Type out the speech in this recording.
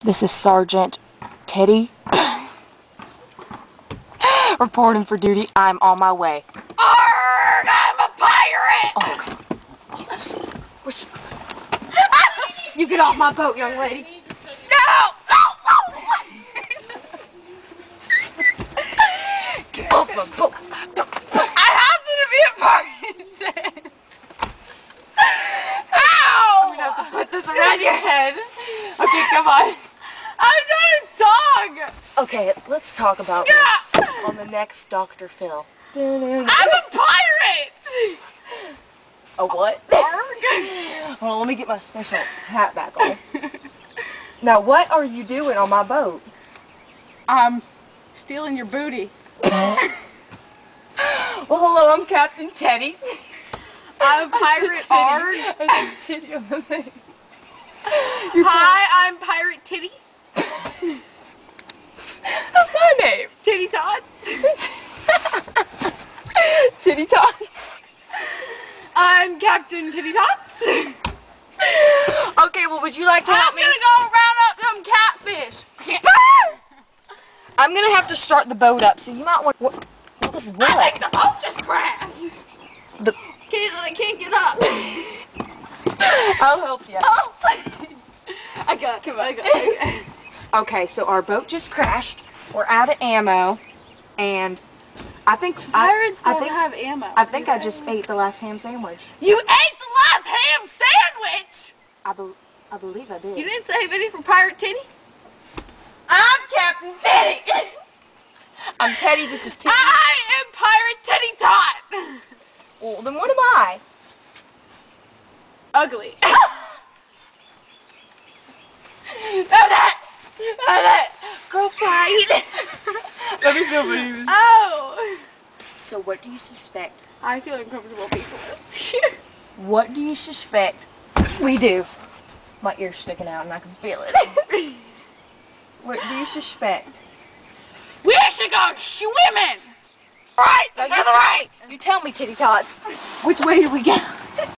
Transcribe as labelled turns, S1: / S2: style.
S1: This is Sergeant Teddy reporting for duty. I'm on my way.
S2: Arrgh! I'm a pirate!
S1: Oh, God. You get off my boat, young lady.
S2: No! No!
S1: Get off my boat.
S2: I happen to be a pirate! Ow!
S1: I'm gonna have to put this around your head. Okay, come on.
S2: I'm not a dog!
S1: Okay, let's talk about this on the next Dr. Phil.
S2: I'm a pirate!
S1: A what?
S2: Arrgh!
S1: Hold on, let me get my special hat back on. Now, what are you doing on my boat?
S2: I'm stealing your booty.
S1: Well, hello, I'm Captain Teddy.
S2: I'm Pirate Arrgh.
S1: I said Teddy on the thing.
S2: Hi, I'm Pirate Titty.
S1: That's my name.
S2: Titty Tots.
S1: Titty Tots.
S2: I'm Captain Titty Tots.
S1: Okay, well, would you like to help
S2: I'm
S1: me?
S2: gonna go round up some catfish.
S1: I'm gonna have to start the boat up, so you might want. What was
S2: I
S1: what?
S2: think the boat just crashed.
S1: The.
S2: I can't get up.
S1: I'll help you.
S2: Oh. I got it.
S1: Okay, so our boat just crashed. We're out of ammo, and I think
S2: Pirates
S1: I
S2: don't
S1: think
S2: have ammo.
S1: I think I just ate the last ham sandwich.
S2: You ate the last ham sandwich.
S1: I believe I did.
S2: You didn't save any for Pirate Titty.
S1: I'm Captain Teddy. I'm Teddy. This is Teddy.
S2: I am Pirate Titty Tot.
S1: Well, then what am I?
S2: Ugly.
S1: that girl pride. Let me feel baby.
S2: Oh.
S1: So what do you suspect?
S2: I feel uncomfortable people.
S1: What do you suspect we do? My ear's sticking out and I can feel it. What do you suspect?
S2: We should go swimming. Right. That's the right.
S1: You tell me, Titty Tots. Which way do we go?